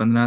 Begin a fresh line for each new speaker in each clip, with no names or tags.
15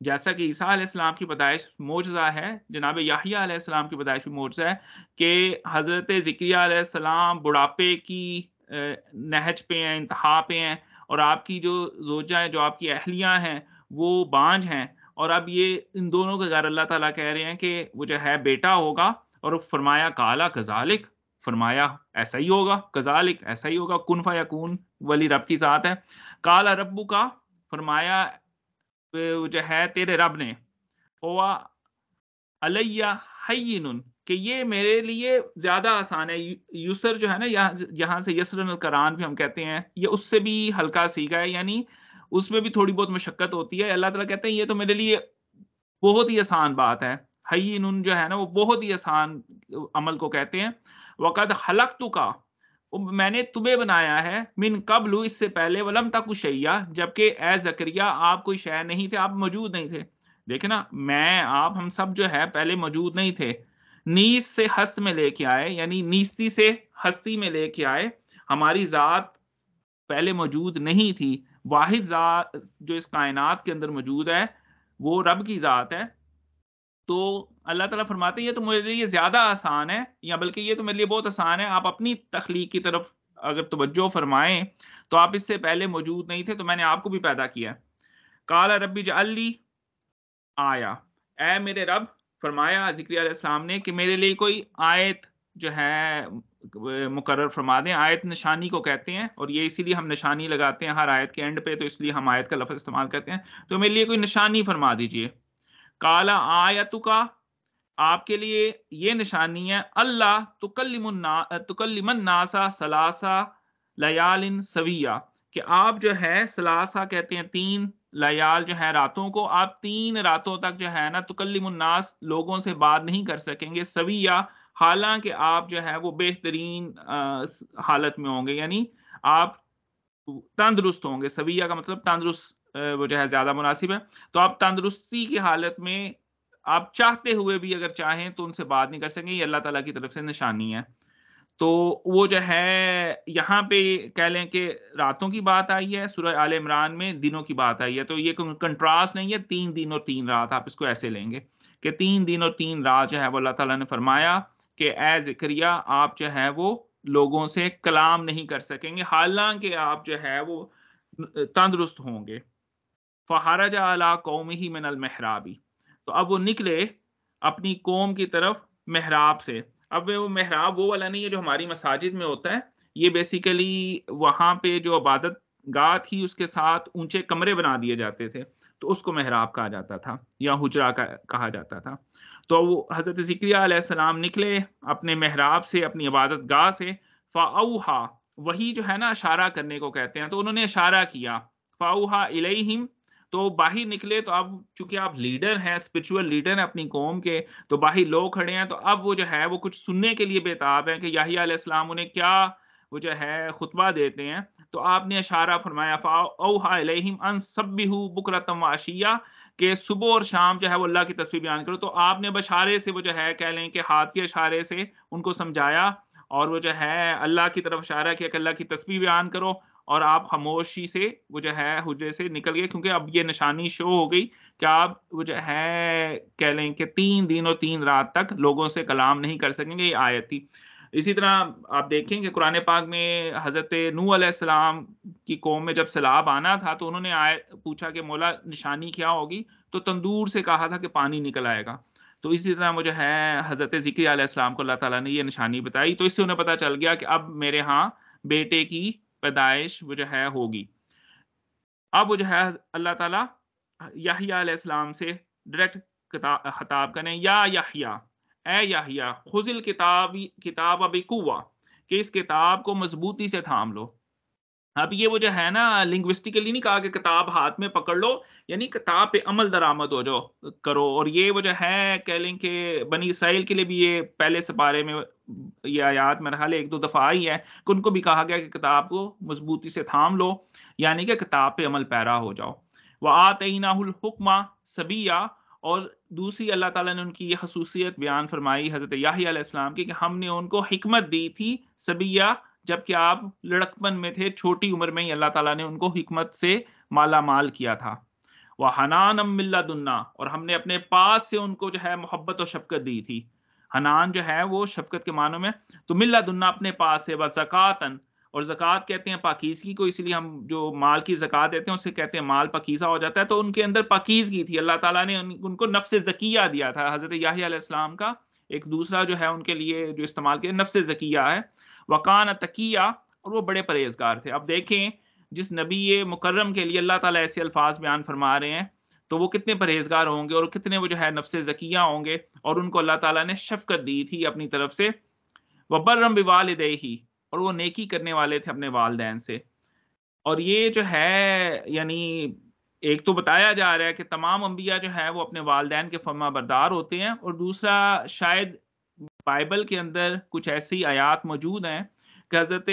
جیسا کہ عیسیٰ علیہ السلام کی پیدائش معجزہ ہے، جناب یحییٰ علیہ السلام کی پیدائش بھی معجزہ ہے کہ حضرت زکریا علیہ السلام بڑھاپے کی نہج پہ ہیں، انتہا پہ ہیں، اور آپ کی جو زوجہ ہیں، جو آپ کی اہلیہ ہیں، وہ بانجھ ہیں، اور اب یہ ان دونوں کے گھر اللہ تعالیٰ کہہ رہے ہیں کہ وہ جو ہے بیٹا ہوگا، اور فرمایا کالا کذالک، فرمایا ایسا ہی ہوگا، کذالک ایسا ہی ہوگا، کن فیکون، ولی رب کی ذات ہے، کالا ربو کا، فرمایا وہ جو ہے تیرے رب نے، ہوا علیہ حین، کہ یہ میرے لیے زیادہ آسان ہے، یسر جو ہے نا، یہاں سے یسرن القرآن بھی ہم کہتے ہیں، یہ اس سے بھی ہلکا سیکھا ہے، یعنی اس میں بھی تھوڑی بہت مشقت ہوتی ہے، اللہ تعالیٰ کہتے ہیں یہ تو میرے لیے بہت ہی آسان بات ہے، حین جو ہے نا وہ بہت ہی آسان عمل کو کہتے ہیں، وقد خلقتک، میں نے تمہیں بنایا ہے، من قبل، اس سے پہلے، ولم تک شیئا، جبکہ اے زکریا آپ کوئی شے نہیں تھے، آپ موجود نہیں تھے، دیکھیں نا، میں آپ ہم سب جو ہے پہلے موجود نہیں تھے، نیس سے ہست میں لے کے آئے، یعنی نیستی سے ہستی میں لے کے آئے، ہماری ذات پہلے موجود نہیں تھی، واحد ذات جو اس کائنات کے اندر موجود ہے وہ رب کی ذات ہے، تو اللہ تعالیٰ فرماتے ہیں یہ تو میرے لیے زیادہ آسان ہے، یا بلکہ یہ تو میرے لیے بہت آسان ہے، آپ اپنی تخلیق کی طرف اگر توجہ فرمائیں تو آپ اس سے پہلے موجود نہیں تھے، تو میں نے آپ کو بھی پیدا کیا، قال ربی اجعل لی آیا، اے میرے رب، فرمایا زکریا علیہ السلام نے کہ میرے لیے کوئی آیت جو ہے مقرر فرما دیں، آیت نشانی کو کہتے ہیں، اور یہ اسی لیے ہم نشانی لگاتے ہیں ہر آیت کے اینڈ پہ، تو اس لیے ہم آیت کا لفظ استعمال کرتے ہیں، تو میرے لیے کوئی نشانی فرما دیجئے، کالا آیتکا، آپ کے لیے یہ نشانی ہے، اللہ تکلم الناس ثلاثہ لیال سویہ، کہ آپ جو ہے ثلاثہ کہتے ہیں تین، لیال جو ہے راتوں کو، آپ 3 راتوں تک جو ہے نا تکلم الناس، لوگوں سے بات نہیں کر سکیں گے، سویہ، حالانکہ آپ جو ہے وہ بہترین حالت میں ہوں گے، یعنی آپ تندرست ہوں گے، سویہ کا مطلب تندرست، وہ جو ہے زیادہ مناسب ہے، تو آپ تندرستی کی حالت میں آپ چاہتے ہوئے بھی اگر چاہیں تو ان سے بات نہیں کر سکیں، یہ اللہ تعالیٰ کی طرف سے نشانی ہے، تو وہ جو ہے یہاں پہ کہہ لیں کہ راتوں کی بات آئی ہے، سورہ آل عمران میں دنوں کی بات آئی ہے، تو یہ کنٹراسٹ نہیں ہے 3 دن اور 3 رات، آپ اس کو ایسے لیں گے کہ 3 دن اور 3 رات جو ہے وہ اللہ تعالیٰ نے فرمایا کہ اے زکریا آپ جو ہے وہ لوگوں سے کلام نہیں کر سکیں گے، حالانکہ آپ جو ہے وہ تندرست ہوں گے، فخرج علی قومہ من المحراب، تو اب وہ نکلے اپنی قوم کی طرف محراب سے، اب وہ محراب وہ والا نہیں ہے جو ہماری مساجد میں ہوتا ہے، یہ بیسیکلی وہاں پہ جو عبادت گاہ تھی اس کے ساتھ اونچے کمرے بنا دیے جاتے تھے، تو اس کو محراب کہا جاتا تھا یا حجرہ کہا جاتا تھا، تو وہ حضرت زکریا علیہ السلام نکلے اپنے محراب سے، اپنی عبادت گاہ سے، فاوحا، وہی جو ہے نا اشارہ کرنے کو کہتے ہیں، تو انہوں نے اشارہ کیا، فاوحا الیہم، تو باہر نکلے، تو اب چونکہ آپ لیڈر ہیں، اسپرچول لیڈر ہیں اپنی قوم کے، تو باہر لوگ کھڑے ہیں، تو اب وہ جو ہے وہ کچھ سننے کے لیے بےتاب ہیں کہ یحییٰ علیہ السلام انہیں کیا وہ جو ہے خطبہ دیتے ہیں، تو آپ نے اشارہ فرمایا، فاوحا الیہم ان سبحوا بکرۃ وعشیہ، کہ صبح اور شام جو ہے وہ اللہ کی تسبیح بیان کرو، تو آپ نے بشارے سے وہ جو ہے کہہ لیں کہ ہاتھ کے اشارے سے ان کو سمجھایا، اور وہ جو ہے اللہ کی طرف اشارہ کیا کہ اللہ کی تسبیح بیان کرو، اور آپ خاموشی سے وہ جو ہے حجرے سے نکل گئے، کیونکہ اب یہ نشانی شو ہو گئی کہ آپ وہ جو ہے کہہ لیں کہ 3 دن اور 3 رات تک لوگوں سے کلام نہیں کر سکیں گے، یہ آیت تھی۔ اسی طرح آپ دیکھیں کہ قرآن پاک میں حضرت نوح علیہ السلام کی قوم میں جب سیلاب آنا تھا تو انہوں نے پوچھا کہ مولا نشانی کیا ہوگی، تو تندور سے کہا تھا کہ پانی نکل آئے گا، تو اسی طرح وہ جو ہے حضرت زکریا علیہ السلام کو اللہ تعالیٰ نے یہ نشانی بتائی، تو اس سے انہیں پتہ چل گیا کہ اب میرے ہاں بیٹے کی پیدائش وہ جو ہے ہوگی، اب وہ جو ہے اللہ تعالیٰ یحییٰ علیہ السلام سے ڈائریکٹ خطاب کریں، یا یحییٰ، اے یحییٰ، خذ کتاب بقوہ، کہ اس کتاب کو مضبوطی سے تھام لو، اب یہ وہ جو ہے نا لنگوسٹیکلی نہیں کہا کہ کتاب ہاتھ میں پکڑ لو، یعنی کتاب پہ عمل درآمد ہو جاؤ کرو، اور یہ وہ جو ہے کہہ لیں کہ بنی اسرائیل کے لیے بھی یہ پہلے سپارے میں یہ آیات مرحلے 1-2 دفعہ آئی ہے کہ ان کو بھی کہا گیا کہ کتاب کو مضبوطی سے تھام لو، یعنی کہ کتاب پہ عمل پیرا ہو جاؤ، وَآتَيْنَاهُ الْحُكْمَ صَبِيًّا، اور دوسری اللہ تعالیٰ نے ان کی یہ خصوصیت بیان فرمائی حضرت یحییٰ علیہ السلام کی کہ ہم نے ان کو حکمت دی تھی صبیہ، جبکہ آپ لڑکپن میں تھے، چھوٹی عمر میں ہی اللہ تعالیٰ نے ان کو حکمت سے مالا مال کیا تھا، وحنانم من لدنا، اور ہم نے اپنے پاس سے ان کو جو ہے محبت و شفقت دی تھی. حنان جو ہے وہ شفقت کے معنوں میں، تو من لدنا اپنے پاس سے، وزکاتن، اور زکوٰۃ کہتے ہیں پاکیزگی کو، اس لیے ہم جو مال کی زکوٰۃ دیتے ہیں اسے کہتے ہیں مال پاکیزہ ہو جاتا ہے. تو ان کے اندر پاکیزگی تھی، اللہ تعالیٰ نے ان کو نفس زکیہ دیا تھا. حضرت یحییٰ علیہ السلام کا ایک دوسرا جو ہے ان کے لیے جو استعمال کیا نفس زکیہ ہے. وکان تقیہ، اور وہ بڑے پرہیزگار تھے. اب دیکھیں جس نبی مکرم کے لیے اللہ تعالیٰ ایسے الفاظ بیان فرما رہے ہیں تو وہ کتنے پرہیزگار ہوں گے اور کتنے وہ جو ہے نفس زکیہ ہوں گے، اور ان کو اللہ تعالیٰ نے شفقت دی تھی اپنی طرف سے. وبرم بوالدیہ، اور وہ نیکی کرنے والے تھے اپنے والدین سے. اور یہ جو ہے یعنی ایک تو بتایا جا رہا ہے کہ تمام انبیاء جو ہے وہ اپنے والدین کے فرما بردار ہوتے ہیں، اور دوسرا شاید بائبل کے اندر کچھ ایسی آیات موجود ہیں کہ حضرت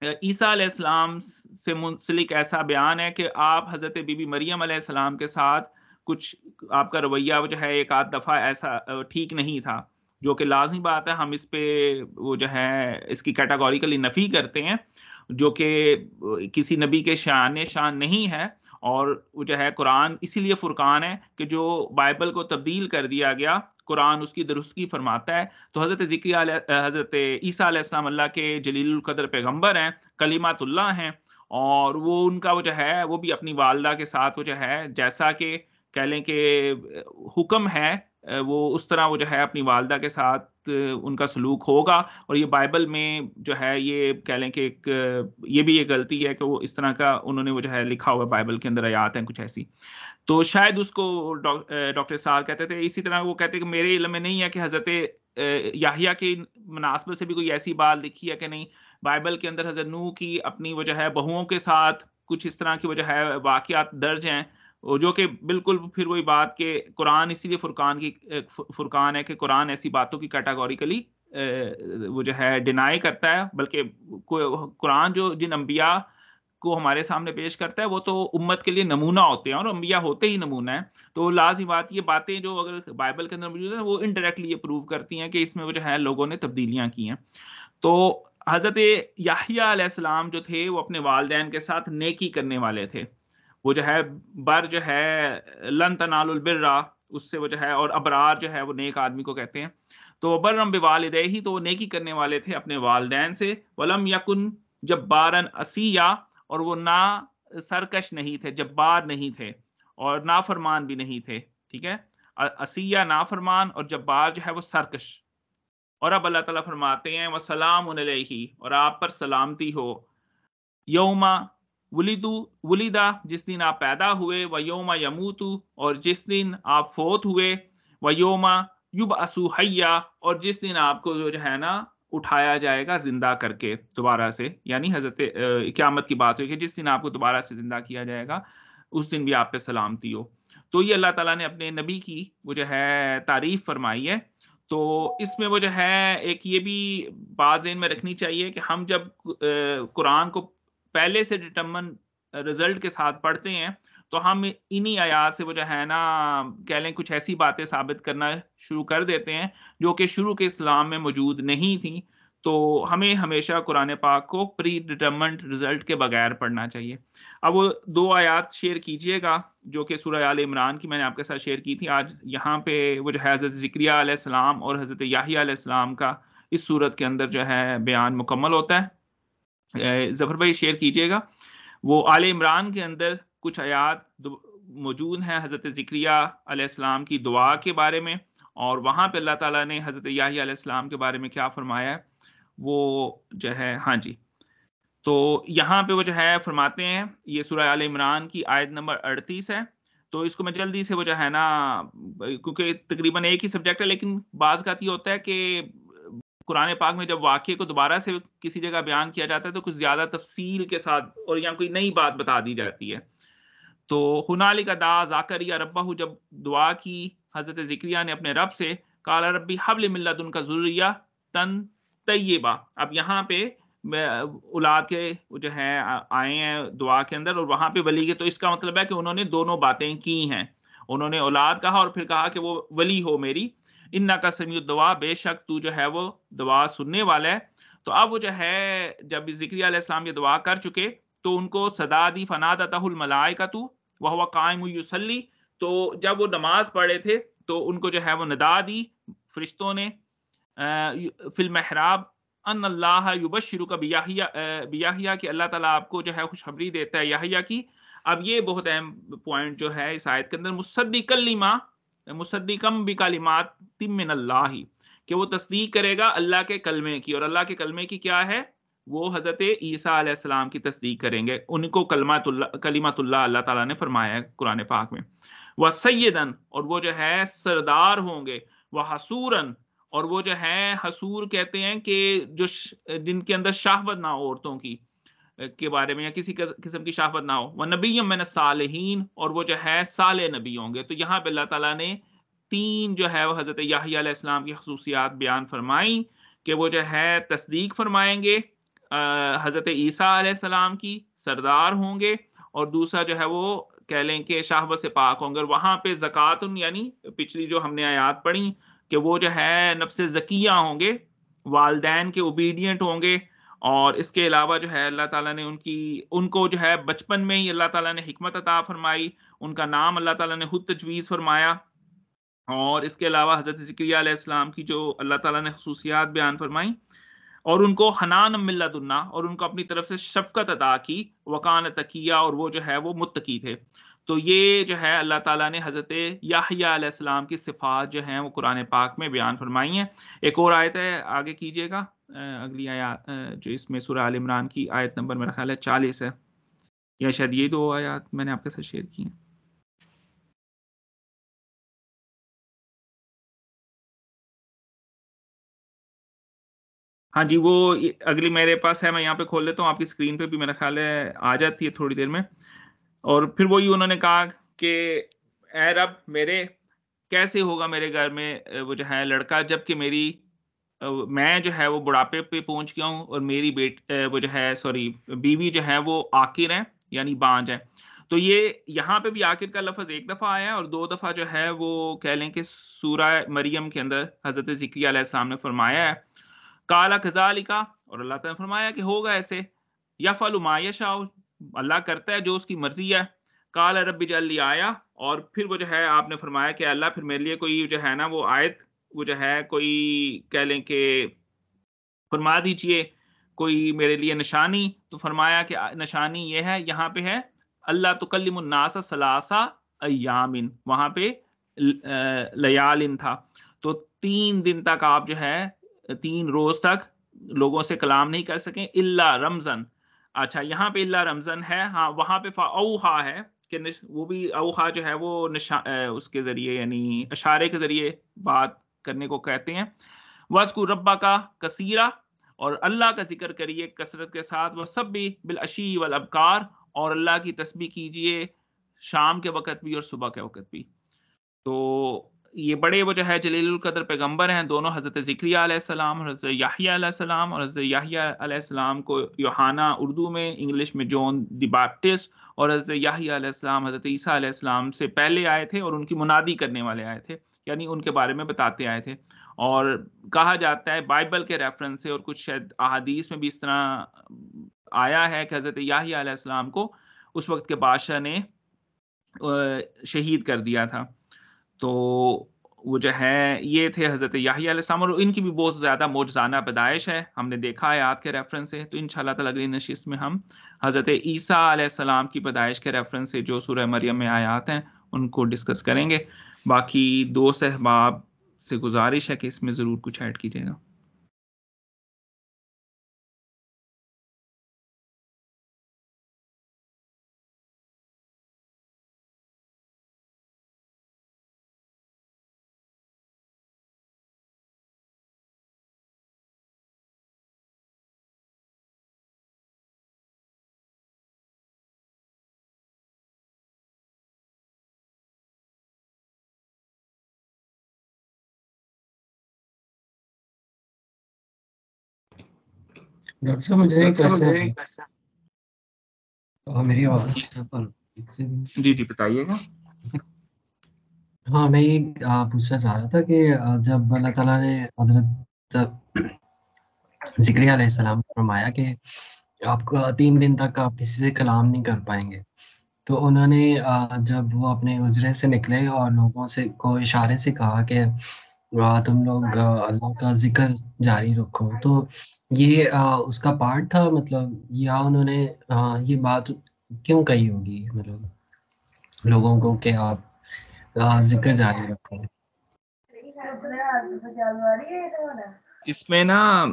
عیسیٰ علیہ السلام سے منسلک ایسا بیان ہے کہ آپ حضرت بی بی مریم علیہ السلام کے ساتھ کچھ آپ کا رویہ جو ہے ایک آدھ دفعہ ایسا ٹھیک نہیں تھا، جو کہ لازمی بات ہے. ہم اس پہ وہ جو ہے اس کی کیٹاگوریکلی نفی کرتے ہیں، جو کہ کسی نبی کے شان نہیں ہے. اور وہ جو ہے قرآن اسی لیے فرقان ہے کہ جو بائبل کو تبدیل کر دیا گیا قرآن اس کی درستگی فرماتا ہے. تو حضرت حضرت عیسیٰ علیہ السلام اللہ کے جلیل القدر پیغمبر ہیں، کلمات اللہ ہیں، اور وہ ان کا وہ جو ہے وہ بھی اپنی والدہ کے ساتھ وہ جو ہے جیسا کہ کہہ لیں کہ حکم ہے وہ اس طرح وہ جو ہے اپنی والدہ کے ساتھ ان کا سلوک ہوگا. اور یہ بائبل میں جو ہے یہ کہہ لیں کہ ایک یہ بھی ایک غلطی ہے کہ وہ اس طرح کا انہوں نے وہ جو ہے لکھا ہوا بائبل کے اندر آیات ہیں کچھ ایسی. تو شاید اس کو ڈاکٹر صاحب کہتے تھے. اسی طرح وہ کہتے کہ میرے علم میں نہیں ہے کہ حضرت یحییٰ کی مناسبت سے بھی کوئی ایسی بات لکھی ہے کہ نہیں. بائبل کے اندر حضرت نوح کی اپنی وہ جو ہے بہوؤں کے ساتھ کچھ اس طرح کی وہ جو ہے واقعات درج ہیں، جو کہ بالکل پھر وہی بات کہ قرآن اسی لیے فرقان ہے کہ قرآن ایسی باتوں کی کیٹاگوریکلی وہ جو ہے ڈینائی کرتا ہے. بلکہ قرآن جو جن انبیاء کو ہمارے سامنے پیش کرتا ہے وہ تو امت کے لیے نمونہ ہوتے ہیں، اور انبیاء ہوتے ہی نمونہ ہیں. تو لازمی بات یہ باتیں جو اگر بائبل کے اندر موجود ہیں وہ انڈائریکٹلی یہ پروو کرتی ہیں کہ اس میں وہ جو ہے لوگوں نے تبدیلیاں کی ہیں. تو حضرت یحییٰ علیہ السلام جو تھے وہ اپنے والدین کے ساتھ نیکی کرنے والے تھے. وہ جو ہے بر جو ہے لن تنالوا البر، اس سے وہ جو ہے، اور ابرار جو ہے وہ نیک آدمی کو کہتے ہیں. تو برم بوالدیہ، تو وہ نیکی کرنے والے تھے اپنے والدین سے. ولم یکن جبارا عصیا، اور وہ نہ سرکش نہیں تھے، جبار نہیں تھے، اور نافرمان بھی نہیں تھے. ٹھیک ہے، عصیا نافرمان، اور جبار جو ہے وہ سرکش. اور اب اللہ تعالیٰ فرماتے ہیں وسلام علیہ، اور آپ پر سلامتی ہو. یوم ولیدا، جس دن آپ پیدا ہوئے، و یوم یموتو، اور جس دن آپ فوت ہوئے، و یوم یبعث حیا، اور جس دن آپ کو جو ہے نا اٹھایا جائے گا زندہ کر کے دوبارہ سے. یعنی حضرت قیامت کی بات ہوئی کہ جس دن آپ کو دوبارہ سے زندہ کیا جائے گا اس دن بھی آپ پہ سلامتی ہو. تو یہ اللہ تعالیٰ نے اپنے نبی کی وہ جو ہے تعریف فرمائی ہے. تو اس میں وہ جو ہے ایک یہ بھی بات ذہن میں رکھنی چاہیے کہ ہم جب قرآن کو پہلے سے ڈٹرمن رزلٹ کے ساتھ پڑھتے ہیں تو ہم انہی آیات سے وہ جو ہے نا کہہ لیں کچھ ایسی باتیں ثابت کرنا شروع کر دیتے ہیں جو کہ شروع کے اسلام میں موجود نہیں تھیں. تو ہمیں ہمیشہ قرآن پاک کو پری ڈٹرمنڈ رزلٹ کے بغیر پڑھنا چاہیے. اب وہ 2 آیات شیئر کیجئے گا جو کہ سورہ آل عمران کی میں نے آپ کے ساتھ شیئر کی تھی. آج یہاں پہ وہ جو ہے حضرت زکریہ علیہ السلام اور حضرت یحییٰ علیہ السلام کا اس صورت کے اندر جو ہے بیان مکمل ہوتا ہے. ظفر بھائی شیئر کیجئے گا. وہ آل عمران کے اندر کچھ آیات موجود ہیں حضرت زکریہ علیہ السلام کی دعا کے بارے میں، اور وہاں پہ اللہ تعالیٰ نے حضرت یحییٰ علیہ السلام کے بارے میں کیا فرمایا ہے وہ جو ہے ہاں جی. تو یہاں پہ وہ جو ہے فرماتے ہیں، یہ سورہ آل عمران کی آیت نمبر 38 ہے. تو اس کو میں جلدی سے وہ جو ہے نا کیونکہ تقریباً ایک ہی سبجیکٹ ہے، لیکن بعض کا یہ ہوتا ہے کہ قرآن پاک میں جب واقعے کو دوبارہ سے کسی جگہ بیان کیا جاتا ہے تو کچھ زیادہ تفصیل کے ساتھ اور یہاں کوئی نئی بات بتا دی جاتی ہے. تو ہنالک دعا زکریہ ربہ، جب دعا کی حضرت زکریا نے اپنے رب سے، قال ربی حب لی من لدنک ذریہ طیبہ. اب یہاں پہ اولاد کے جو ہے آئے ہیں دعا کے اندر، اور وہاں پہ ولی کے، تو اس کا مطلب ہے کہ انہوں نے دونوں باتیں کی ہیں. انہوں نے اولاد کہا اور پھر کہا کہ وہ ولی ہو میری. انکا سمیع الدعاء، بے شک تو جو ہے وہ دعا سننے والا ہے. تو اب وہ جو ہے جب زکریا علیہ السلام یہ دعا کر چکے تو ان کو صدا دی، فنادتہ الملائکۃ وَهُوَ قَائِمٌ يُصَلِّي، تو جب وہ نماز پڑھ رہے تھے تو ان کو جو ہے وہ ندا دی فرشتوں نے فی المحراب ان اللہ یبشرک بیحییٰ کہ اللہ تعالیٰ آپ کو جو ہے خوشخبری دیتا ہے یحییٰ کی. اب یہ بہت اہم پوائنٹ جو ہے اس آیت کے اندر، مصدقم بکلمات من اللہ، کہ وہ تصدیق کرے گا اللہ کے کلمے کی، اور اللہ کے کلمے کی کیا ہے؟ وہ حضرت عیسیٰ علیہ السلام کی تصدیق کریں گے. ان کو کلمات اللہ اللہ تعالیٰ نے فرمایا ہے قرآن پاک میں. وَسَيِّدًا، اور وہ جو ہے سردار ہوں گے. وَحَسُورًا، اور وہ جو ہے حسور کہتے ہیں کہ جو جن کے اندر شہوت نہ ہو عورتوں کی کے بارے میں، یا کسی قسم کی شہوت نہ ہو. وَنَبِيًّا مِّنَ الصَّالِحِينَ، اور وہ جو ہے صالح نبی ہوں گے. تو یہاں پہ اللہ تعالیٰ نے تین جو ہے وہ حضرت یحییٰ علیہ السلام کی خصوصیات بیان فرمائیں کہ وہ جو ہے تصدیق فرمائیں گے حضرت عیسیٰ علیہ السلام کی، سردار ہوں گے، اور دوسرا جو ہے وہ کہہ لیں کہ شہوت سے پاک ہوں گے. اور وہاں پہ زکاتن، یعنی پچھلی جو ہم نے آیات پڑھی کہ وہ جو ہے نفس زکیہ ہوں گے، والدین کے اوبیڈینٹ ہوں گے. اور اس کے علاوہ جو ہے اللہ تعالیٰ نے ان کو جو ہے بچپن میں ہی اللہ تعالیٰ نے حکمت عطا فرمائی، ان کا نام اللہ تعالیٰ نے خود تجویز فرمایا. اور اس کے علاوہ حضرت زکریا علیہ السلام کی جو اللہ تعالیٰ نے خصوصیات بیان فرمائی، اور ان کو حنان من لدنا، اور ان کو اپنی طرف سے شفقت عطا کی. وکان تقیہ، اور وہ جو ہے وہ متقی تھے. تو یہ جو ہے اللہ تعالیٰ نے حضرت یحییٰ علیہ السلام کی صفات جو ہیں وہ قرآن پاک میں بیان فرمائی ہیں. ایک اور آیت ہے، آگے کیجئے گا، اگلی آیات جو اس میں سورہ آل عمران کی آیت نمبر میرا خیال ہے 40 ہے، یا شاید یہ دو آیات میں نے آپ کے ساتھ شیئر کی ہیں. ہاں جی، وہ اگلی میرے پاس ہے، میں یہاں پہ کھول لیتا ہوں، آپ کی اسکرین پہ بھی میرا خیال ہے آ جاتی ہے تھوڑی دیر میں. اور پھر وہی انہوں نے کہا کہ اے رب میرے، کیسے ہوگا میرے گھر میں وہ جو ہے لڑکا، جب کہ میں جو ہے وہ بڑھاپے پہ پہنچ گیا ہوں، اور میری وہ جو ہے بیوی جو ہے وہ عاقر ہے، یعنی بانج ہے. تو یہ یہاں پہ بھی عاقر کا لفظ ایک دفعہ آیا ہے، اور دو دفعہ جو ہے وہ کہہ لیں کہ سورہ مریم کے اندر حضرت زکریا علیہ السلام نے فرمایا ہے. کالا کذالکا، اور اللہ تعالیٰ نے فرمایا کہ ہوگا ایسے. یفعل ما یشاء، اللہ کرتا ہے جو اس کی مرضی ہے. قال رب اجعل لی آیا، اور پھر وہ جو ہے آپ نے فرمایا کہ اللہ پھر میرے لیے کوئی جو ہے نا وہ آیت، وہ جو ہے کوئی کہہ لیں کہ فرما دیجئے کوئی میرے لیے نشانی. تو فرمایا کہ نشانی یہ ہے، یہاں پہ ہے اللہ تکلم الناس ثلاثہ ایام، وہاں پہ لیال تھا. تو 3 دن تک آپ جو ہے 3 روز تک لوگوں سے کلام نہیں کر سکیں الا رمزن. اچھا، یہاں پہ الا رمزن ہے، ہاں وہاں پہ اوحا ہے کہ وہ بھی اوحا جو ہے وہ اس کے ذریعے یعنی اشارے کے ذریعے بات کرنے کو کہتے ہیں. وَاذْكُرْ رَبَّكَ کثیرا، اور اللہ کا ذکر کریے کثرت کے ساتھ. وَسَبِّحْ بِالْعَشِيِّ وَالْأَبْكَارِ، اور اللہ کی تسبیح کیجئے شام کے وقت بھی اور صبح کے وقت بھی. تو یہ بڑے وہ جو ہے جلیل القدر پیغمبر ہیں دونوں، حضرت زکریا علیہ السلام اور حضرت یحییٰ علیہ السلام. اور حضرت یحییٰ علیہ السلام کو یوحنا اردو میں، انگلش میں جون دی بیپٹسٹ، اور حضرت یحییٰ علیہ السلام حضرت عیسیٰ علیہ السلام سے پہلے آئے تھے، اور ان کی منادی کرنے والے آئے تھے، یعنی ان کے بارے میں بتاتے آئے تھے. اور کہا جاتا ہے بائبل کے ریفرنس سے، اور کچھ شاید احادیث میں بھی اس طرح آیا ہے کہ حضرت یحییٰ علیہ السلام کو اس وقت کے بادشاہ نے شہید کر دیا تھا. تو وہ جو ہے یہ تھے حضرت یحییٰ علیہ السلام، اور ان کی بھی بہت زیادہ معجزانہ پیدائش ہے، ہم نے دیکھا ہے آیات کے ریفرنس سے. تو انشاءاللہ تعالی اگلی نشست میں ہم حضرت عیسیٰ علیہ السلام کی پیدائش کے ریفرنس سے جو سورہ مریم میں آیات ہیں ان کو ڈسکس کریں گے. باقی دوست احباب سے گزارش ہے کہ اس میں ضرور کچھ ایڈ کیجیے گا.
ڈاکٹر صاحب مجھے میری آواز
جی بتائیے گا.
ہاں، میں یہ پوچھنا چاہ رہا تھا کہ جب اللہ تعالیٰ نے حضرت زکریا علیہ السلام کو فرمایا کہ آپ کو 3 دن تک آپ کسی سے کلام نہیں کر پائیں گے، تو انہوں نے جب وہ اپنے حجرے سے نکلے اور لوگوں سے کو اشارے سے کہا کہ تم لوگ اللہ کا ذکر جاری رکھو، تو یہ اس کا پارٹ تھا، مطلب یا انہوں نے یہ بات کیوں کہی ہوگی مطلب لوگوں کو کہ آپ ذکر جاری رکھو؟
اس میں نا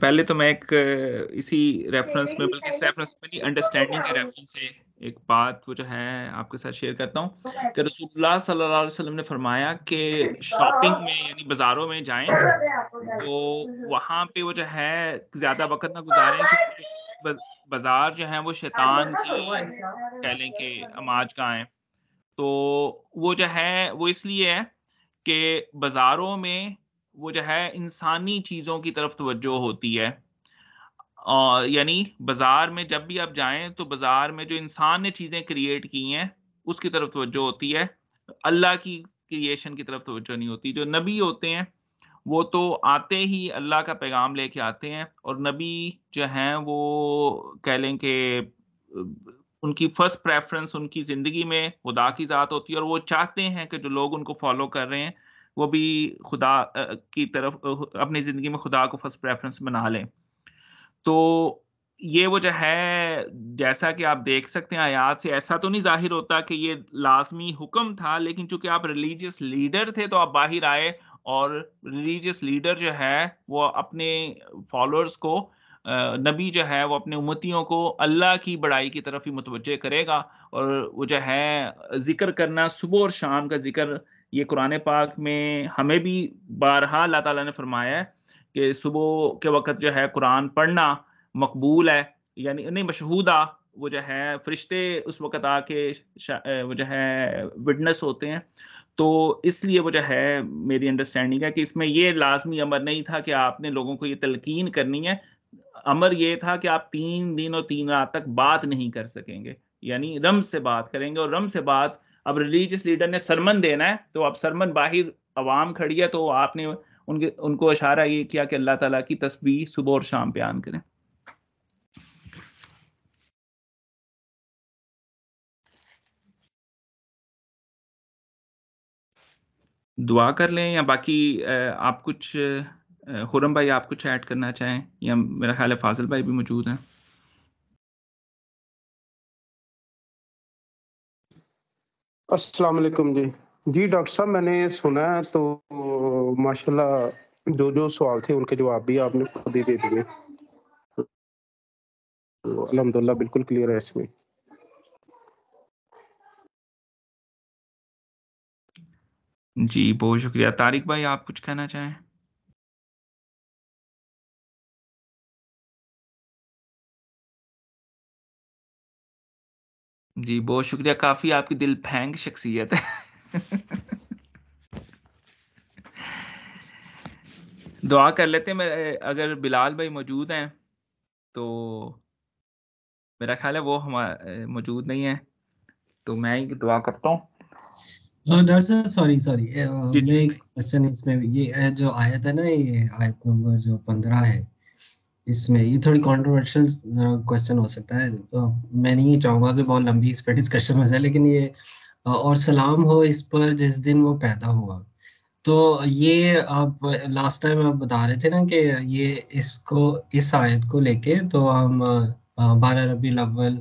پہلے تو میں ایک اسی ریفرنس میں، بلکہ اس ریفرنس میں نہیں، انڈرسٹینڈنگ کے ریفرنس سے ایک بات وہ جو ہے آپ کے ساتھ شیئر کرتا ہوں کہ رسول اللہ صلی اللہ علیہ وسلم نے فرمایا کہ شاپنگ میں یعنی بازاروں میں جائیں تو وہاں پہ وہ جو ہے زیادہ وقت نہ گزاریں، کیونکہ بازار جو ہے وہ شیطان کی کہہ لیں کہ اماج گاہ ہیں. تو وہ جو ہے وہ اس لیے ہے کہ بازاروں میں وہ جو ہے انسانی چیزوں کی طرف توجہ ہوتی ہے، اور یعنی بازار میں جب بھی آپ جائیں تو بازار میں جو انسان نے چیزیں کریٹ کی ہیں اس کی طرف توجہ ہوتی ہے، اللہ کی کریشن کی طرف توجہ نہیں ہوتی. جو نبی ہوتے ہیں وہ تو آتے ہی اللہ کا پیغام لے کے آتے ہیں، اور نبی جو ہیں وہ کہہ لیں کہ ان کی فرسٹ پریفرنس ان کی زندگی میں خدا کی ذات ہوتی ہے، اور وہ چاہتے ہیں کہ جو لوگ ان کو فالو کر رہے ہیں وہ بھی خدا کی طرف اپنی زندگی میں خدا کو فرسٹ پریفرنس بنا لیں. تو یہ وہ جو ہے جیسا کہ آپ دیکھ سکتے ہیں آیات سے ایسا تو نہیں ظاہر ہوتا کہ یہ لازمی حکم تھا، لیکن چونکہ آپ ریلیجیس لیڈر تھے تو آپ باہر آئے، اور ریلیجیس لیڈر جو ہے وہ اپنے فالوورز کو نبی جو ہے وہ اپنے امتیوں کو اللہ کی بڑائی کی طرف ہی متوجہ کرے گا. اور وہ جو ہے ذکر کرنا صبح اور شام کا ذکر، یہ قرآن پاک میں ہمیں بھی بارہا اللہ تعالیٰ نے فرمایا ہے کہ صبح کے وقت جو ہے قرآن پڑھنا مقبول ہے، یعنی نہیں مشہودہ، وہ جو ہے فرشتے اس وقت آ کے وہ جو ہے وٹنس ہوتے ہیں. تو اس لیے وہ جو ہے میری انڈرسٹینڈنگ ہے کہ اس میں یہ لازمی امر نہیں تھا کہ آپ نے لوگوں کو یہ تلقین کرنی ہے. امر یہ تھا کہ آپ 3 دن اور 3 رات تک بات نہیں کر سکیں گے، یعنی رمز سے بات کریں گے. اور رمز سے بات، اب ریلیجیس لیڈر نے سرمن دینا ہے تو اب سرمن باہر عوام کھڑی ہے تو آپ نے ان کو اشارہ یہ کیا کہ اللہ تعالیٰ کی تسبیح صبح اور شام بیان کریں. دعا کر لیں یا باقی آپ کچھ خرم بھائی آپ کچھ ایڈ کرنا چاہیں، یا میرا خیال ہے فاضل بھائی بھی موجود ہیں.
السلام علیکم. جی ڈاکٹر صاحب میں نے سنا ہے تو ماشاءاللہ جو سوال تھے ان کے جواب بھی آپ نے خود ہی دے دیے، الحمدللہ بالکل کلیئر ہے اس میں.
جی بہت شکریہ. طارق بھائی آپ کچھ کہنا چاہیں؟ جی بہت شکریہ، کافی آپ کی دل پھینگ شخصیت ہے. دعا کر لیتے ہیں. اگر بلال بھائی موجود ہیں تو میرا خیال ہے وہ موجود نہیں ہے تو میں ہی دعا کرتا ہوں.
ڈاکٹر صاحب سوری
جی
میں ایک کوشچن اس میں، یہ جو آیت ہے نا، یہ آیت نمبر جو 15 ہے، اس میں یہ تھوڑی کنٹروورشل کوشچن ہو سکتا ہے، میں نہیں چاہوں گا کہ بہت لمبی اس پہ ڈسکشن ہو جائے، لیکن یہ اور سلام ہو اس پر جس دن وہ پیدا ہوا. تو یہ آپ لاسٹ ٹائم آپ بتا رہے تھے نا کہ یہ اس آیت کو لے کے تو ہم 12 ربیع الاول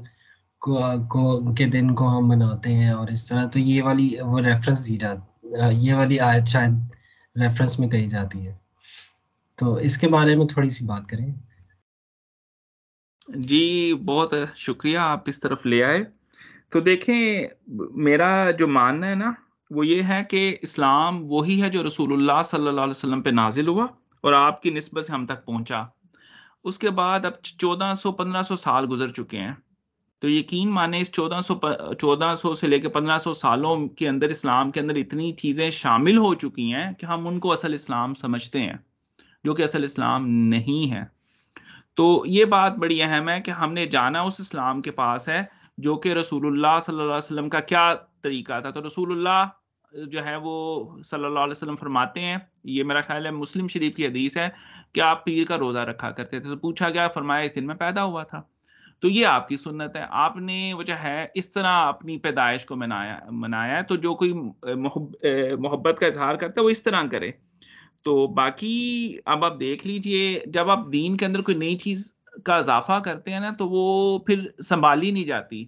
کے دن کو ہم مناتے ہیں اور اس طرح. تو یہ والی وہ ریفرنس یہ والی آیت شاید ریفرنس میں کہی جاتی ہے، تو اس کے بارے میں تھوڑی سی بات کریں.
جی بہت شکریہ آپ اس طرف لے آئے. تو دیکھیں میرا جو ماننا ہے نا وہ یہ ہے کہ اسلام وہی ہے جو رسول اللہ صلی اللہ علیہ وسلم پہ نازل ہوا اور آپ کی نسبت سے ہم تک پہنچا. اس کے بعد اب 1400-1500 سال گزر چکے ہیں، تو یقین مانے اس 1400 سے لے کے 1500 سالوں کے اندر اسلام کے اندر اتنی چیزیں شامل ہو چکی ہیں کہ ہم ان کو اصل اسلام سمجھتے ہیں، جو کہ اصل اسلام نہیں ہے. تو یہ بات بڑی اہم ہے کہ ہم نے جانا اس اسلام کے پاس ہے جو کہ رسول اللہ صلی اللہ علیہ وسلم کا کیا طریقہ تھا. تو رسول اللہ جو ہے وہ صلی اللہ علیہ وسلم فرماتے ہیں، یہ میرا خیال ہے مسلم شریف کی حدیث ہے، کہ آپ پیر کا روزہ رکھا کرتے تھے. تو پوچھا گیا، فرمایا اس دن میں پیدا ہوا تھا. تو یہ آپ کی سنت ہے، آپ نے وہ جو ہے اس طرح اپنی پیدائش کو منایا ہے. تو جو کوئی محبت کا اظہار کرتا ہے وہ اس طرح کرے. تو باقی اب آپ دیکھ لیجئے، جب آپ دین کے اندر کوئی نئی چیز کا اضافہ کرتے ہیں نا تو وہ پھر سنبھالی نہیں جاتی.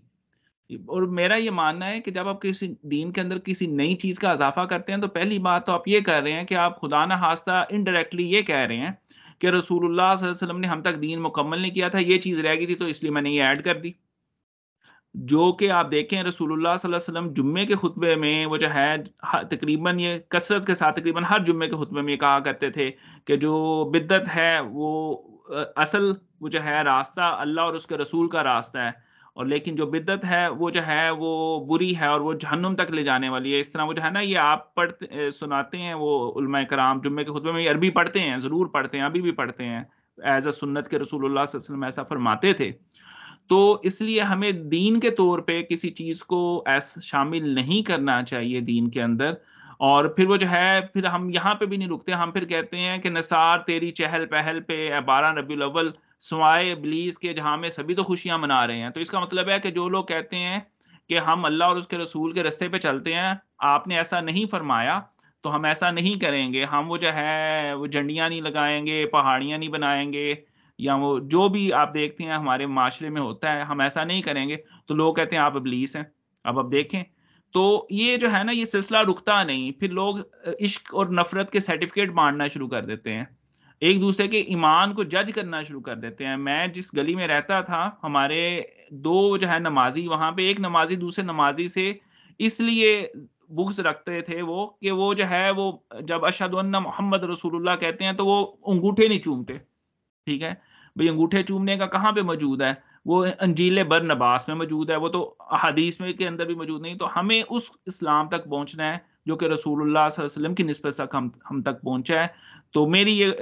اور میرا یہ ماننا ہے کہ جب آپ کسی دین کے اندر کسی نئی چیز کا اضافہ کرتے ہیں تو پہلی بات تو آپ یہ کر رہے ہیں کہ آپ خدا نہ خواستہ انڈائریکٹلی یہ کہہ رہے ہیں کہ رسول اللہ صلی اللہ علیہ وسلم نے ہم تک دین مکمل نہیں کیا تھا، یہ چیز رہ گئی تھی تو اس لیے میں نے یہ ایڈ کر دی. جو کہ آپ دیکھیں رسول اللہ صلی اللہ علیہ وسلم جمعے کے خطبے میں وہ جو ہے تقریباً یہ کثرت کے ساتھ تقریباً ہر جمعے کے خطبے میں یہ کہا کرتے تھے کہ جو بدعت ہے وہ اصل وہ جو ہے راستہ اللہ اور اس کے رسول کا راستہ ہے، اور لیکن جو بدعت ہے وہ جو ہے وہ بری ہے اور وہ جہنم تک لے جانے والی ہے. اس طرح وہ جو ہے نا یہ آپ پڑھتے سناتے ہیں، وہ علماء کرام جمعے کے خطبے میں یہ عربی پڑھتے ہیں، ضرور پڑھتے ہیں، ابھی بھی پڑھتے ہیں ایز اے سنت کے رسول اللہ صلی اللہ علیہ وسلم ایسا فرماتے تھے. تو اس لیے ہمیں دین کے طور پہ کسی چیز کو ایسا شامل نہیں کرنا چاہیے دین کے اندر. اور پھر وہ جو ہے پھر ہم یہاں پہ بھی نہیں رکتے، ہم پھر کہتے ہیں کہ نثار تیری چہل پہل پہ 12 ربیع الاول سوائے ابلیس کے جہاں میں سبھی تو خوشیاں منا رہے ہیں. تو اس کا مطلب ہے کہ جو لوگ کہتے ہیں کہ ہم اللہ اور اس کے رسول کے رستے پہ چلتے ہیں، آپ نے ایسا نہیں فرمایا تو ہم ایسا نہیں کریں گے، ہم وہ جو ہے وہ جھنڈیاں نہیں لگائیں گے، پہاڑیاں نہیں بنائیں گے، یا وہ جو بھی آپ دیکھتے ہیں ہمارے معاشرے میں ہوتا ہے ہم ایسا نہیں کریں گے. تو لوگ کہتے ہیں آپ ابلیس ہیں. اب آپ دیکھیں تو یہ جو ہے نا یہ سلسلہ رکتا نہیں، پھر لوگ عشق اور نفرت کے سرٹیفکیٹ بانٹنا شروع کر دیتے ہیں، ایک دوسرے کے ایمان کو جج کرنا شروع کر دیتے ہیں. میں جس گلی میں رہتا تھا ہمارے 2 جو ہے نمازی، وہاں پہ ایک نمازی دوسرے نمازی سے اس لیے بغض رکھتے تھے وہ کہ وہ جو ہے وہ جب اشہد ان محمد رسول اللہ کہتے ہیں تو وہ انگوٹھے نہیں چومتے. ٹھیک ہے بھئی، انگوٹھے چومنے کا کہاں پہ موجود ہے؟ وہ انجیل برنباس میں موجود ہے، وہ تو احادیث میں کے اندر بھی موجود نہیں. تو ہمیں اس اسلام تک پہنچنا ہے جو کہ رسول اللہ صلی اللہ علیہ وسلم کی نسبت تک ہم تک پہنچا ہے. تو میری یہ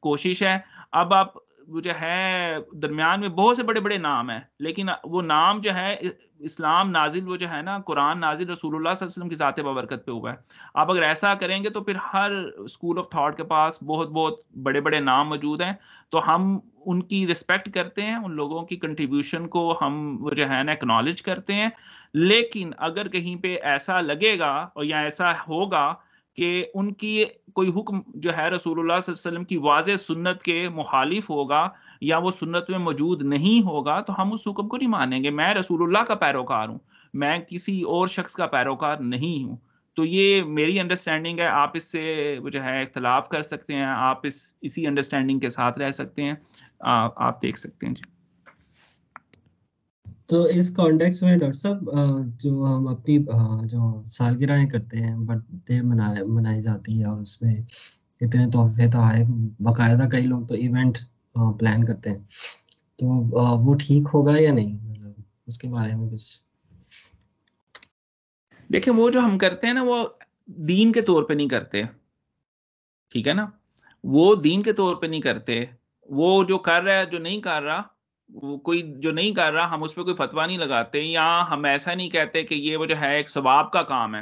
کوشش ہے. اب آپ وہ جو ہے درمیان میں بہت سے بڑے بڑے نام ہیں، لیکن وہ نام جو ہے اسلام نازل وہ جو ہے نا قرآن نازل رسول اللہ صلی اللہ علیہ وسلم کی ذات بابرکت پہ ہوا ہے. آپ اگر ایسا کریں گے تو پھر ہر اسکول آف تھاٹ کے پاس بہت بہت بڑے بڑے نام موجود ہیں. تو ہم ان کی رسپیکٹ کرتے ہیں، ان لوگوں کی کنٹریبیوشن کو ہم وہ جو ہے نا ایکنالج کرتے ہیں. لیکن اگر کہیں پہ ایسا لگے گا اور یا ایسا ہوگا کہ ان کی کوئی حکم جو ہے رسول اللہ صلی اللہ علیہ وسلم کی واضح سنت کے مخالف ہوگا یا وہ سنت میں موجود نہیں ہوگا تو ہم اس حکم کو نہیں مانیں گے. میں رسول اللہ کا پیروکار ہوں، میں کسی اور شخص کا پیروکار نہیں ہوں. تو یہ میری انڈرسٹینڈنگ ہے. آپ اس سے وہ جو ہے اختلاف کر سکتے ہیں، آپ اسی انڈرسٹینڈنگ کے ساتھ رہ سکتے ہیں، آپ دیکھ سکتے ہیں. جی
تو اس کانٹیکس میں ڈاکٹر صاحب جو ہم اپنی جو سالگرہیں کرتے ہیں، برتھ ڈے منائی جاتی ہے اور اس میں اتنے تحفے تحائف، باقاعدہ کئی لوگ تو ایونٹ پلان کرتے ہیں، تو وہ ٹھیک ہوگا یا نہیں؟ مطلب اس کے بارے میں کچھ
دیکھیں، وہ جو ہم کرتے ہیں نا وہ دین کے طور پہ نہیں کرتے، ٹھیک ہے نا، وہ دین کے طور پہ نہیں کرتے. وہ جو کر رہا ہے جو نہیں کر رہا، وہ کوئی جو نہیں کر رہا ہم اس پہ کوئی فتویٰ نہیں لگاتے، یا ہم ایسا نہیں کہتے کہ یہ وہ جو ہے ایک ثواب کا کام ہے.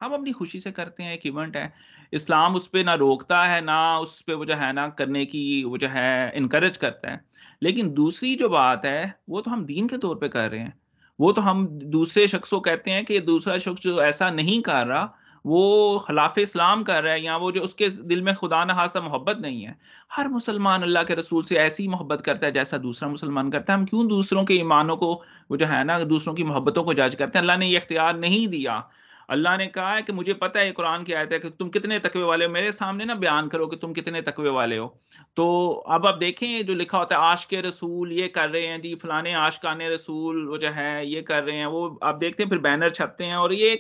ہم اپنی خوشی سے کرتے ہیں، ایک ایونٹ ہے. اسلام اس پہ نہ روکتا ہے نہ اس پہ وہ جو ہے نا کرنے کی وہ جو ہے انکریج کرتا ہے. لیکن دوسری جو بات ہے وہ تو ہم دین کے طور پہ کر رہے ہیں. وہ تو ہم دوسرے شخص کو کہتے ہیں کہ دوسرا شخص جو ایسا نہیں کر رہا وہ خلاف اسلام کر رہا ہے، یا وہ جو اس کے دل میں خدا نہ خواستہ محبت نہیں ہے. ہر مسلمان اللہ کے رسول سے ایسی محبت کرتا ہے جیسا دوسرا مسلمان کرتا ہے. ہم کیوں دوسروں کے ایمانوں کو وہ جو ہے نا دوسروں کی محبتوں کو جج کرتے ہیں؟ اللہ نے یہ اختیار نہیں دیا. اللہ نے کہا ہے کہ مجھے پتہ ہے، قرآن کی آیت ہے کہ تم کتنے تقوی والے ہو، میرے سامنے نہ بیان کرو کہ تم کتنے تقوی والے ہو. تو اب آپ دیکھیں جو لکھا ہوتا ہے عاشق رسول یہ کر رہے ہیں جی، فلانے عاشقان رسول وہ جو ہے یہ کر رہے ہیں، وہ آپ دیکھتے ہیں پھر بینر چھپتے ہیں اور یہ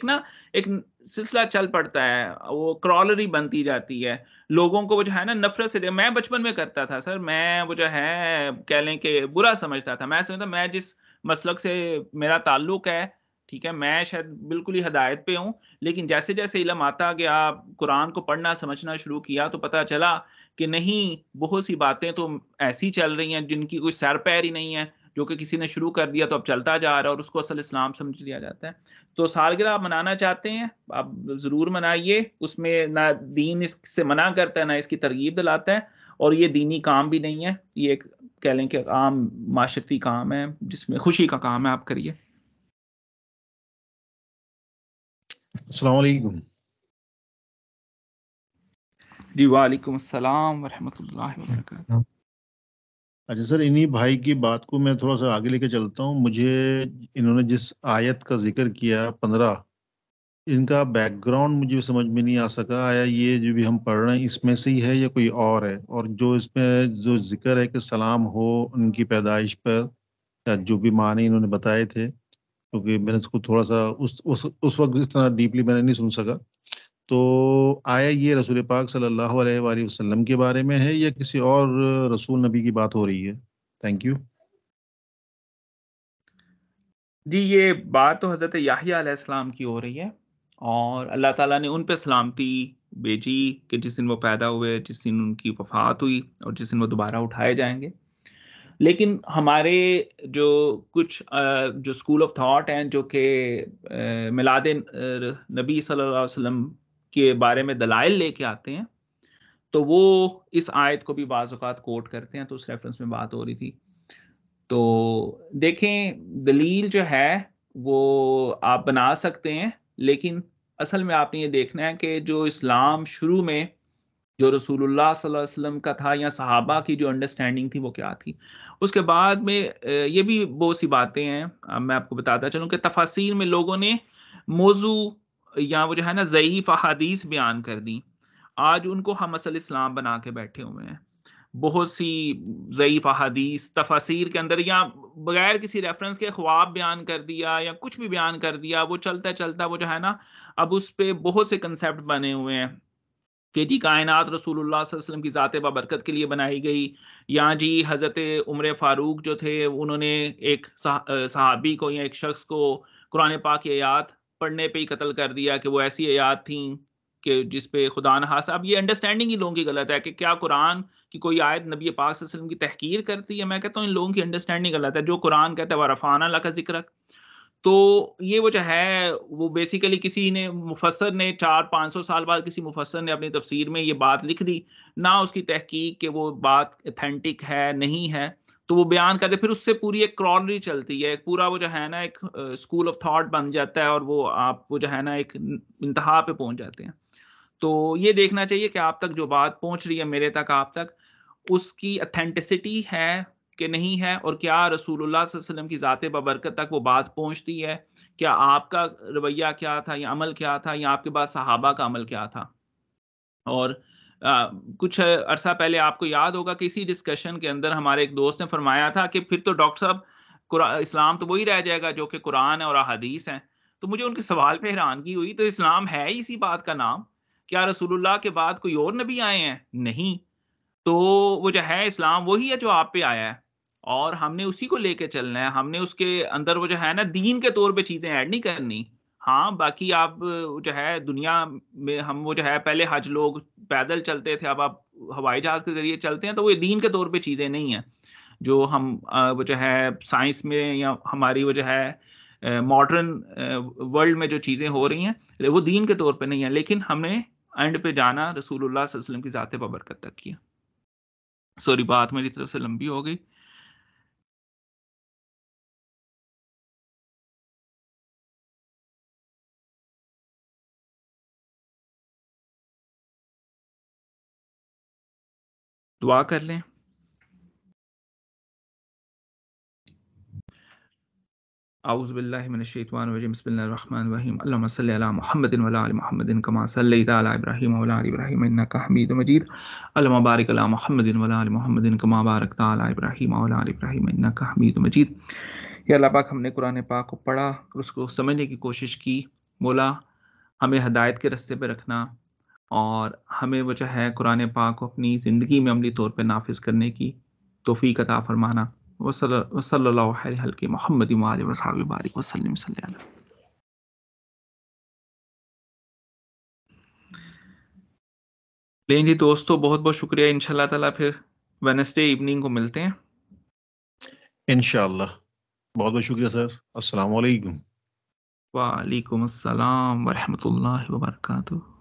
ایک سلسلہ چل پڑتا ہے، وہ کرالری بنتی جاتی ہے. لوگوں کو وہ جو ہے نا نفرت سے میں بچپن میں کرتا تھا سر، میں وہ جو ہے کہہ لیں کہ برا سمجھتا تھا. میں سمجھتا میں جس مسلک سے میرا تعلق ہے، ٹھیک ہے، میں شاید بالکل ہی ہدایت پہ ہوں، لیکن جیسے جیسے علم آتا گیا، قرآن کو پڑھنا سمجھنا شروع کیا تو پتہ چلا کہ نہیں، بہت سی باتیں تو ایسی چل رہی ہیں جن کی کوئی سر پیر ہی نہیں ہے، جو کہ کسی نے شروع کر دیا تو اب چلتا جا رہا ہے اور اس کو اصل اسلام سمجھ لیا جاتا ہے. تو سالگرہ آپ منانا چاہتے ہیں آپ ضرور منائیے، اس میں نہ دین اس سے منع کرتا ہے نہ اس کی ترغیب دلاتا ہے، اور یہ دینی کام بھی نہیں ہے، یہ ایک کہہ لیں کہ عام معاشرتی کام ہے جس میں خوشی کا کام ہے، آپ کریے.
السلام علیکم.
جی وعلیکم السلام ورحمۃ اللہ وبرکاتہ.
اچھا سر، انہی بھائی کی بات کو میں تھوڑا سا آگے لے کے چلتا ہوں. مجھے انہوں نے جس آیت کا ذکر کیا 15، ان کا بیک گراؤنڈ مجھے سمجھ میں نہیں آ سکا. آیا یہ جو بھی ہم پڑھ رہے ہیں اس میں سے ہی ہے یا کوئی اور ہے؟ اور جو اس میں جو ذکر ہے کہ سلام ہو ان کی پیدائش پر، یا جو بھی معنی انہوں نے بتائے تھے، کیونکہ میں نے اس کو تھوڑا سا اس وقت اس طرح ڈیپلی میں نے نہیں سن سکا. تو آیا یہ رسول پاک صلی اللہ علیہ وآلہ وسلم کے بارے میں ہے یا کسی اور رسول نبی کی بات ہو رہی ہے؟ Thank you.
جی یہ بات تو حضرت یحییٰ علیہ السلام کی ہو رہی ہے، اور اللہ تعالیٰ نے ان پہ سلامتی بھیجی کہ جس دن وہ پیدا ہوئے، جس دن ان کی وفات ہوئی، اور جس دن وہ دوبارہ اٹھائے جائیں گے. لیکن ہمارے جو کچھ جو اسکول آف تھاٹ ہیں جو کہ میلاد نبی صلی اللہ علیہ وسلم کے بارے میں دلائل لے کے آتے ہیں، تو وہ اس آیت کو بھی بعض اوقات کوٹ کرتے ہیں. تو اس ریفرنس میں بات ہو رہی تھی. تو دیکھیں دلیل جو ہے وہ آپ بنا سکتے ہیں، لیکن اصل میں آپ نے یہ دیکھنا ہے کہ جو اسلام شروع میں جو رسول اللہ صلی اللہ علیہ وسلم کا تھا یا صحابہ کی جو انڈرسٹینڈنگ تھی وہ کیا تھی. اس کے بعد میں یہ بھی بہت سی باتیں ہیں. میں آپ کو بتاتا چلوں کہ تفاسیر میں لوگوں نے موضوع یا وہ جو ہے نا ضعیف احادیث بیان کر دی. آج ان کو ہم اصل اسلام بنا کے بیٹھے ہوئے ہیں. بہت سی ضعیف احادیث تفاسیر کے اندر یا بغیر کسی ریفرنس کے خواب بیان کر دیا یا کچھ بھی بیان کر دیا، وہ چلتا چلتا وہ جو ہے نا اب اس پہ بہت سے کنسیپٹ بنے ہوئے ہیں کہ جی کائنات رسول اللہ صلی اللہ علیہ وسلم کی ذات بابرکت کے لیے بنائی گئی، یا جی حضرت عمر فاروق جو تھے انہوں نے ایک صحابی کو یا ایک شخص کو قرآن پاک کی آیات پڑھنے پہ ہی قتل کر دیا کہ وہ ایسی آیات تھیں کہ جس پہ خدا نہ خاصا. اب یہ انڈرسٹینڈنگ ہی لوگوں کی غلط ہے کہ کیا قرآن کی کوئی آیت نبی پاک صلی اللہ علیہ وسلم کی تحقیر کرتی ہے. میں کہتا ہوں ان لوگوں کی انڈرسٹینڈنگ غلط ہے. جو قرآن کہتا ہے وَرَفَعْنَا لَكَ ذِكْرَكَ، تو یہ وہ جو ہے وہ بیسیکلی کسی نے مفسر نے 400-500 سال بعد کسی مفسر نے اپنی تفسیر میں یہ بات لکھ دی، نہ اس کی تحقیق کہ وہ بات اتھینٹک ہے نہیں ہے، تو وہ بیان کرتے. پھر اس سے پوری ایک کرالری چلتی ہے، ایک پورا وہ جو ہے نا ایک اسکول آف تھاٹ بن جاتا ہے، اور وہ آپ وہ جو ہے نا ایک انتہا پہ پہنچ جاتے ہیں. تو یہ دیکھنا چاہیے کہ آپ تک جو بات پہنچ رہی ہے میرے تک آپ تک اس کی اتھینٹسٹی ہے کہ نہیں ہے، اور کیا رسول اللہ صلی اللہ علیہ وسلم کی ذات بابرکت تک وہ بات پہنچتی ہے. کیا آپ کا رویہ کیا تھا یا عمل کیا تھا، یا آپ کے بعد صحابہ کا عمل کیا تھا. اور کچھ عرصہ پہلے آپ کو یاد ہوگا کہ اسی ڈسکشن کے اندر ہمارے ایک دوست نے فرمایا تھا کہ پھر تو ڈاکٹر صاحب اسلام تو وہی رہ جائے گا جو کہ قرآن ہے اور احادیث ہیں. تو مجھے ان کے سوال پہ حیرانگی ہوئی، تو اسلام ہے اسی بات کا نام؟ کیا رسول اللہ کے بعد کوئی اور نبی آئے ہیں؟ نہیں. تو وہ جو ہے اسلام وہی ہے جو آپ پہ آیا ہے، اور ہم نے اسی کو لے کے چلنا ہے. ہم نے اس کے اندر وہ جو ہے نا دین کے طور پہ چیزیں ایڈ نہیں کرنی. ہاں باقی آپ جو ہے دنیا میں ہم وہ جو ہے پہلے حج لوگ پیدل چلتے تھے، اب آپ ہوائی جہاز کے ذریعے چلتے ہیں، تو وہ دین کے طور پہ چیزیں نہیں ہیں جو ہم وہ جو ہے سائنس میں یا ہماری وہ جو ہے ماڈرن ورلڈ میں جو چیزیں ہو رہی ہیں وہ دین کے طور پہ نہیں ہیں. لیکن ہم نے اینڈ پہ جانا رسول اللہ صلی اللہ علیہ وسلم کی ذات بابرکت تک کیا. سوری بات میری طرف سے لمبی ہو گئی. دعا کر لیں. اعوذ باللہ من الشیطان الرجیم، بسم اللہ الرحمن الرحیم. اللہم صلی علی محمد وعلی آل محمد کما صلیت علی ابراہیم وعلی آل ابراہیم انک حمید مجید. اللہم بارک علی محمد وعلی آل محمد کما بارکت علی ابراہیم وعلی آل ابراہیم انک حمید مجید. یا اللہ پاک ہم نے قرآن پاک کو پڑھا اور اس کو سمجھنے کی کوشش کی. مولا ہمیں ہدایت کے رستے پہ رکھنا، اور ہمیں وہ جو ہے قرآن پاک کو اپنی زندگی میں عملی طور پہ نافذ کرنے کی توفیق عطا فرمانا. وصلی اللہ علیہ محمد وآلہ وصحبہ بارک وسلم صلی اللہ. لیں جی دوستو، بہت بہت شکریہ. انشاءاللہ تعالیٰ پھر وینسڈے ایوننگ کو ملتے ہیں
انشاءاللہ. بہت بہت شکریہ سر. السلام علیکم.
وعلیکم السلام ورحمۃ اللہ وبرکاتہ.